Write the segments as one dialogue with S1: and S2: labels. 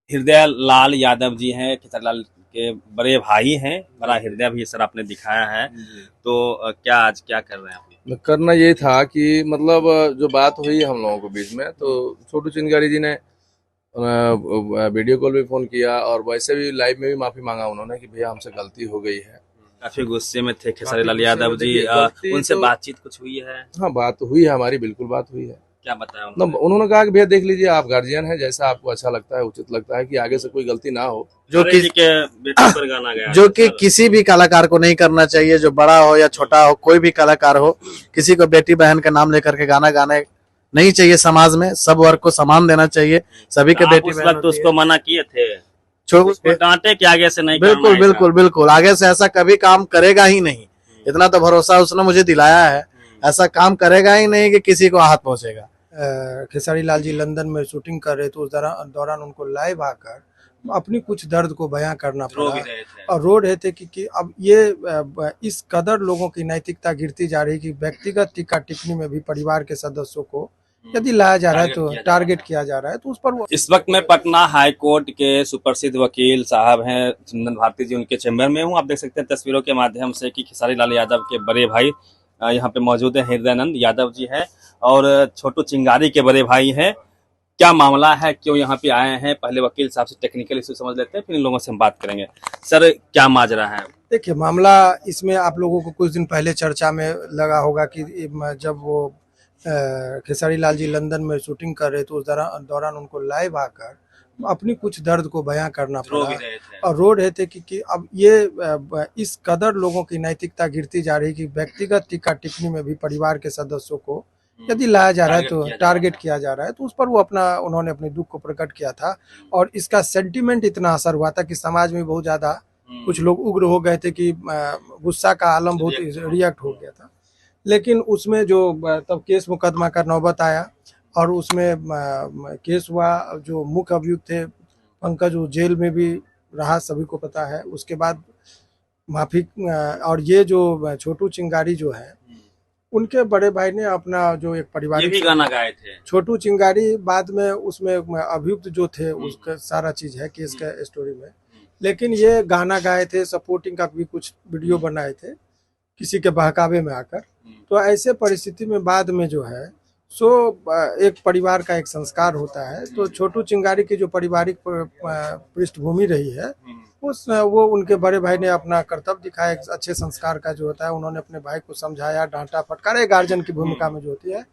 S1: हृदय लाल यादव जी हैं, खेसारी लाल के बड़े भाई हैं। बड़ा हृदय भी सर आपने दिखाया है। तो क्या आज क्या कर रहे हैं आप?
S2: करना ये था कि मतलब जो बात हुई हम लोगों के बीच में, तो छोटू चिंगारी जी ने वीडियो कॉल भी फोन किया और वैसे भी लाइव में भी माफी मांगा उन्होंने कि भैया हमसे गलती हो गई है।
S1: काफी गुस्से में थे खेसारी
S2: काफी
S1: लाल
S2: गुस्से
S1: यादव
S2: में,
S1: जी।
S2: देखिए गलती
S1: उनसे
S2: तो
S1: बातचीत कुछ हुई है?
S2: हाँ, बात हुई है, हमारी बिल्कुल बात हुई है।
S1: क्या बताया
S2: मतलब
S1: उन्होंने?
S2: उन्होंने कहा कि भैया देख लीजिए, आप गार्जियन हैं, जैसा आपको अच्छा लगता है, उचित लगता है कि आगे से कोई गलती ना हो।
S3: जो
S1: अरे
S3: कि
S1: जी के बेटे पर गाना गया
S3: जो
S1: था
S3: कि
S1: सर।
S3: किसी भी कलाकार को नहीं करना चाहिए, जो बड़ा हो या छोटा हो, कोई भी कलाकार हो, किसी को बेटी बहन का नाम लेकर के गाना गाने नहीं चाहिए। समाज में सब वर्ग को सम्मान देना चाहिए, सभी
S1: तो
S3: के
S1: आप
S3: बेटी
S1: उस
S3: बहन
S1: वक्त
S3: होती
S1: उसको
S3: है।
S1: मना किए थे?
S3: छो-
S1: उसको डांटे कि आगे से नहीं करना
S3: बिल्कुल
S1: ऐसा?
S3: बिल्कुल बिल्कुल, आगे से ऐसा कभी काम करेगा ही नहीं। इतना तो भरोसा उसने मुझे दिलाया है, ऐसा काम करेगा ही नहीं कि किसी को आहत पहुंचेगा।
S4: खेसारी लाल जी लंदन में शूटिंग कर रहे थे, उस दौरान उनको लाइव आकर अपनी कुछ दर्द को बयां करना
S1: रो भी
S4: पड़ा
S1: रहे थे।
S4: और रो रहे थे कि अब ये इस कदर लोगों की नैतिकता गिरती जा रही कि व्यक्तिगत टीका टिप्पणी में भी परिवार के सदस्यों को यदि लाया जा रहा है तो टारगेट किया जा रहा है, तो उस पर वो
S1: इस वक्त मैं पटना हाई कोर्ट के सुप्रसिद्ध वकील साहब हैं चंदन भारती जी, उनके चैम्बर में हूं। आप देख सकते हैं तस्वीरों के माध्यम से कि खेसारी लाल यादव के बड़े भाई यहाँ पे मौजूद है, हृदयानंद यादव जी हैं और छोटू चिंगारी के बड़े भाई हैं। क्या मामला है, क्यों यहाँ पे आए हैं, पहले वकील साहब से टेक्निकल इशू समझ लेते हैं, फिर इन लोगों से हम बात करेंगे। सर क्या माजरा है?
S4: देखिए, मामला इसमें आप लोगों को कुछ दिन पहले चर्चा में लगा होगा कि जब वो खेसारी लाल जी लंदन में शूटिंग कर रहे थे, उस दौरान उनको लाइव आकर अपनी कुछ दर्द को बयां करना
S1: रो
S4: पड़ा
S1: भी रहे थे।
S4: और रो रहे थे कि अब ये इस कदर लोगों की नैतिकता गिरती जा रही कि व्यक्तिगत टीका टिप्पणी में भी परिवार के सदस्यों को यदि लाया जा रहा है तो टारगेट किया जा रहा है, तो उस पर वो उन्होंने अपने दुख को प्रकट किया था और इसका सेंटिमेंट इतना असर हुआ था कि समाज में बहुत ज्यादा कुछ लोग उग्र हो गए थे कि गुस्सा का आलम बहुत रिएक्ट हो गया था। लेकिन उसमें जो तब केस मुकदमा का नौबत आया और उसमें केस हुआ, जो मुख्य अभियुक्त थे पंकज, वो जेल में भी रहा, सभी को पता है। उसके बाद माफी और ये जो छोटू चिंगारी जो है, उनके बड़े भाई ने अपना जो एक
S1: ये
S4: पारिवारिक
S1: भी गाना गाए थे।
S4: छोटू चिंगारी बाद में उसमें अभियुक्त जो थे, उसका सारा चीज है केस का स्टोरी में, लेकिन ये गाना गाए थे, सपोर्टिंग का भी कुछ वीडियो बनाए थे किसी के बहकावे में आकर। तो ऐसे परिस्थिति में बाद में जो है सो एक परिवार का एक संस्कार होता है, तो छोटू चिंगारी की जो पारिवारिक पृष्ठभूमि रही है, वो उनके बड़े भाई ने अपना कर्तव्य दिखाया, एक अच्छे संस्कार का जो होता है, उन्होंने अपने भाई को समझाया, डांटा फटकारा, एक गार्जियन की भूमिका में जो होती है।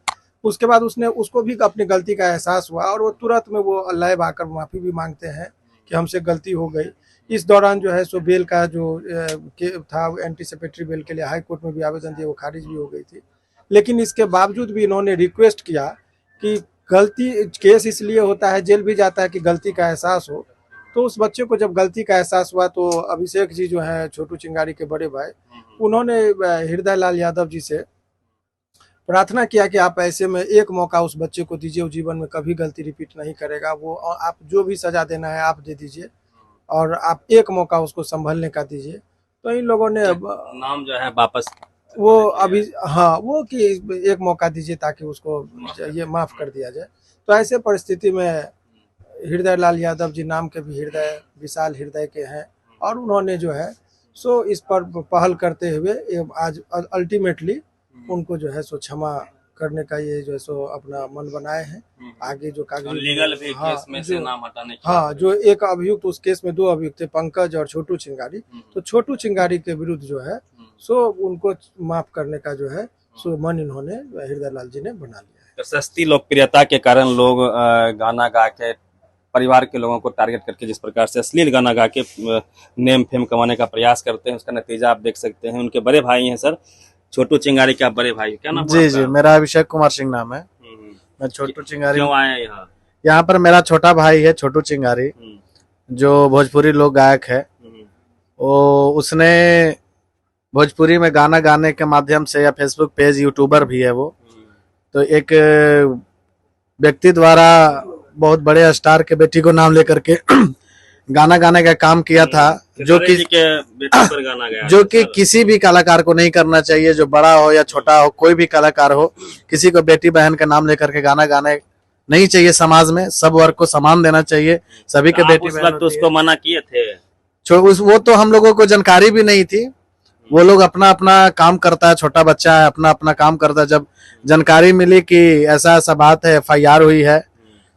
S4: उसके बाद उसको भी अपनी गलती का एहसास हुआ और वो तुरंत में वो लाइव आकर माफी भी मांगते हैं कि हमसे गलती हो गई। इस दौरान जो है सो बेल का जो था, एंटीसिपेटरी बेल के लिए हाई कोर्ट में भी आवेदन दिया, वो खारिज भी हो गई थी। लेकिन इसके बावजूद भी इन्होंने रिक्वेस्ट किया कि गलती, केस इसलिए होता है, जेल भी जाता है कि गलती का एहसास हो। तो उस बच्चे को जब गलती का एहसास हुआ तो अभिषेक जी जो है छोटू चिंगारी के बड़े भाई, उन्होंने हृदय लाल यादव जी से प्रार्थना किया कि आप ऐसे में एक मौका उस बच्चे को दीजिए, वो जीवन में कभी गलती रिपीट नहीं करेगा, वो आप जो भी सजा देना है आप दे दीजिए और आप एक मौका उसको संभलने का दीजिए। तो इन लोगों ने
S1: नाम जो है वापस
S4: वो अभी, हाँ, वो कि एक मौका दीजिए ताकि उसको ये माफ कर दिया जाए। तो ऐसे परिस्थिति में हृदय लाल यादव जी नाम के भी हृदय, विशाल हृदय के हैं और उन्होंने जो है सो इस पर पहल करते हुए आज अल्टीमेटली उनको जो है सो क्षमा करने का ये जो है सो अपना मन बनाए हैं। आगे जो कागजी
S1: लीगल भी केस में से नाम हटाने की,
S4: हाँ, जो एक अभियुक्त, उस केस में दो अभियुक्त थे, पंकज और छोटू चिंगारी, तो छोटू चिंगारी के विरुद्ध जो है सो उनको माफ करने का जो है सो मन इन्होंने हृदय लाल जी ने बना लिया है।
S1: तो सस्ती लोकप्रियता के कारण लोग गाना गा के, परिवार के लोगों को टारगेट करके जिस प्रकार से अश्लील गाना गा के नेम फेम कमाने का प्रयास करते हैं, उसका नतीजा आप देख सकते हैं। उनके बड़े भाई हैं सर, छोटू चिंगारी के आप बड़े भाई, क्या नाम?
S3: जी जी, मेरा अभिषेक कुमार सिंह नाम है। मैं छोटू चिंगारी।
S1: क्यों आए यहाँ?
S3: यहाँ पर मेरा छोटा भाई है छोटू चिंगारी, जो भोजपुरी लोक गायक है। वो उसने भोजपुरी में गाना गाने के माध्यम से, या फेसबुक पेज, यूट्यूबर भी है वो, तो एक व्यक्ति द्वारा बहुत बड़े स्टार के बेटी को नाम लेकर के गाना गाने का काम किया था, जो कि
S1: बेटे पर गाना गाया,
S3: जो कि किसी भी कलाकार को नहीं करना चाहिए, जो बड़ा हो या छोटा हो, कोई भी कलाकार हो, किसी को बेटी बहन का नाम लेकर के गाना गाने नहीं चाहिए समाज में, सब वर्ग को समान देना चाहिए, सभी के
S1: आप
S3: बेटी
S1: उस
S3: बहन
S1: वक्त
S3: होती
S1: उसको
S3: है।
S1: मना किए थे?
S3: वो तो हम लोगों को जानकारी भी नहीं थी, वो लोग अपना अपना काम करता है, छोटा बच्चा है, अपना अपना काम करता है। जब जानकारी मिली कि ऐसा ऐसा बात है, FIR हुई है,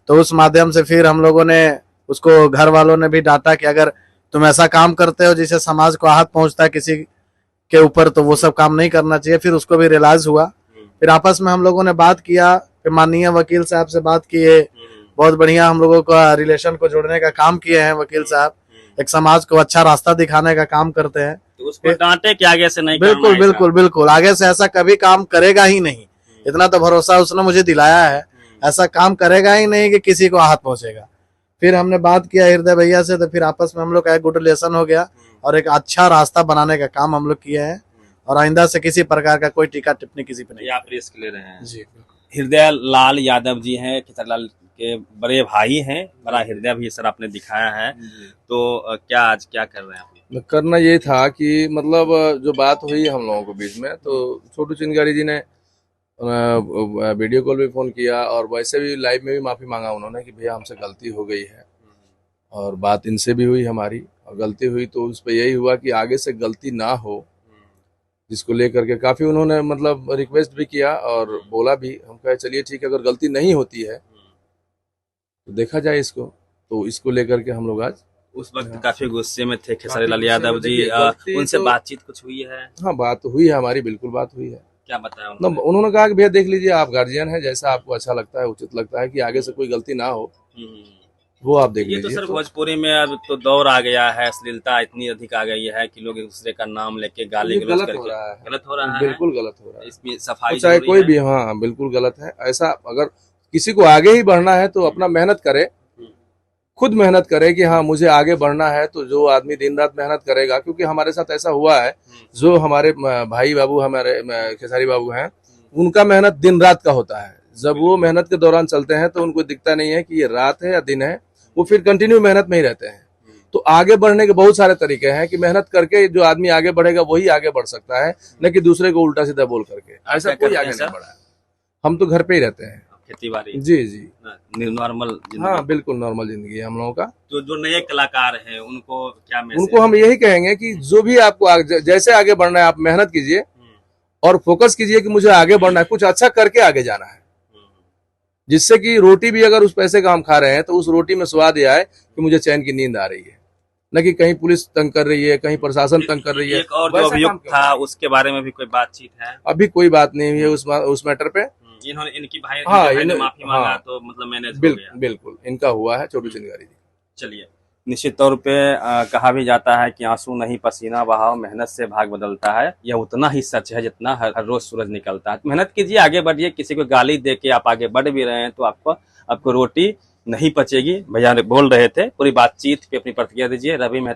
S3: तो उस माध्यम से फिर हम लोगों ने उसको, घर वालों ने भी डांटा कि अगर तुम ऐसा काम करते हो जिससे समाज को आहत पहुंचता है किसी के ऊपर, तो वो सब काम नहीं करना चाहिए। फिर उसको भी रियलाइज हुआ, फिर आपस में हम लोगों ने बात किया, फिर माननीय वकील साहब से बात किए, बहुत बढ़िया हम लोगों का रिलेशन को जोड़ने का काम किए हैं वकील साहब, एक समाज को अच्छा रास्ता दिखाने का काम करते हैं।
S1: तो उसको डांटे कि आगे से नहीं करना
S3: बिल्कुल
S1: ऐसा?
S3: बिल्कुल बिल्कुल, आगे से ऐसा कभी काम करेगा ही नहीं, इतना तो भरोसा उसने मुझे दिलाया है, ऐसा काम करेगा ही नहीं कि किसी को आहत पहुंचेगा। फिर हमने बात किया हृदय भैया से, तो फिर आपस में हम लोग का एक गुड रिलेशन हो गया और एक अच्छा रास्ता बनाने का काम हम लोग किए हैं, और आइंदा से किसी प्रकार का कोई टीका टिप्पणी किसी पे नहीं।
S1: ये आप रिस्क ले रहे हैं
S3: जी
S1: हृदय लाल यादव जी हैं, खेसारी लाल के बड़े भाई हैं, बड़ा हृदय भी सर आपने दिखाया है। तो क्या आज क्या कर रहे हैं आप?
S2: करना ये था कि मतलब जो बात हुई हम लोगों के बीच में, तो छोटू चिंगारी जी ने वीडियो कॉल भी फोन किया और वैसे भी लाइव में भी माफी मांगा उन्होंने कि भैया हमसे गलती हो गई है, और बात इनसे भी हुई हमारी, और गलती हुई तो उस पर यही हुआ कि आगे से गलती ना हो, जिसको लेकर के काफी उन्होंने मतलब रिक्वेस्ट भी किया और बोला भी। हम कहे चलिए ठीक है, अगर गलती नहीं होती है तो देखा जाए इसको, तो इसको लेकर के हम लोग आज
S1: उस वक्त काफी गुस्से में थे खेसारी लाल
S2: काफी
S1: यादव
S2: गुस्से
S1: जी,
S2: में, देखिए, गलती
S1: उनसे
S2: तो-
S1: बातचीत कुछ हुई है?
S2: हाँ बात तो हुई है हमारी, बिल्कुल बात हुई है।
S1: क्या बताया
S2: मतलब उन्होंने कहा कि भैया देख लीजिए, आप गार्जियन हैं, जैसा आपको अच्छा लगता है, उचित लगता है कि आगे से कोई गलती ना हो, वो आप देख
S1: ये तो
S2: लीजिए।
S1: सर भोजपुरी में अब तो दौर आ गया है, अश्लीलता इतनी अधिक आ गई है कि लोग एक दूसरे का नाम लेके गाली
S2: ये
S1: गलौज
S2: गलत हो
S1: करके
S2: रहा है,
S1: गलत हो रहा है।
S2: बिल्कुल गलत हो रहा है।
S1: इसमें सफाई
S2: चाहे
S1: जरूरी
S2: कोई
S1: है।
S2: भी, हाँ बिल्कुल गलत है। ऐसा अगर किसी को आगे ही बढ़ना है तो अपना मेहनत करे, खुद मेहनत करे कि हाँ मुझे आगे बढ़ना है। तो जो आदमी दिन रात मेहनत करेगा, क्योंकि हमारे साथ ऐसा हुआ है, जो हमारे भाई बाबू, हमारे खेसारी बाबू हैं, उनका मेहनत दिन रात का होता है। जब वो मेहनत के दौरान चलते हैं तो उनको दिखता नहीं है कि ये रात है या दिन है, वो फिर कंटिन्यू मेहनत में ही रहते हैं। तो आगे बढ़ने के बहुत सारे तरीके हैं कि मेहनत करके जो आदमी आगे बढ़ेगा वही आगे बढ़ सकता है, न कि दूसरे को उल्टा सीधा बोल करके। ऐसा
S1: क्या
S2: कोई
S1: करते
S2: आगे
S1: हैं
S2: नहीं
S1: सर?
S2: बढ़ा है। हम तो घर पे ही रहते हैं।
S1: खेती बाड़ी
S2: जी जी,
S1: नॉर्मल
S2: हाँ बिल्कुल नॉर्मल जिंदगी है हम लोगों का।
S1: तो जो नए कलाकार हैं उनको क्या मैसेज?
S2: उनको हम यही कहेंगे कि जो भी आपको जैसे आगे बढ़ना है, आप मेहनत कीजिए और फोकस कीजिए कि मुझे आगे बढ़ना है, कुछ अच्छा करके आगे जाना है, जिससे कि रोटी भी अगर उस पैसे का हम खा रहे हैं तो उस रोटी में स्वाद यह आए कि मुझे चैन की नींद आ रही है, न कि कहीं पुलिस तंग कर रही है, कहीं प्रशासन तंग कर रही है।
S1: एक और जो
S2: वैसा काम
S1: अभियुक्त
S2: क्यों?
S1: था उसके बारे में भी कोई बातचीत है?
S2: अभी कोई बात नहीं हुई है उस मैटर पे।
S1: इन्होंने इनकी भाई
S2: हाँ,
S1: इनके भाई ने
S2: इन्हें-
S1: माफी मांगा
S2: हाँ।
S1: तो मतलब मैनेज हो गया।
S2: बिल्कुल इनका हुआ है, छोटू चिंगारी जी।
S1: चलिए, निश्चित तौर पे कहा भी जाता है कि आंसू नहीं पसीना बहाओ, मेहनत से भाग बदलता है। यह उतना ही सच है जितना हर रोज सूरज निकलता है। मेहनत कीजिए, आगे बढ़िए। किसी को गाली दे के आप आगे बढ़ भी रहे हैं तो आपको रोटी नहीं पचेगी। भैया बोल रहे थे, पूरी बातचीत पे अपनी प्रतिक्रिया दीजिए। रवि मेहता।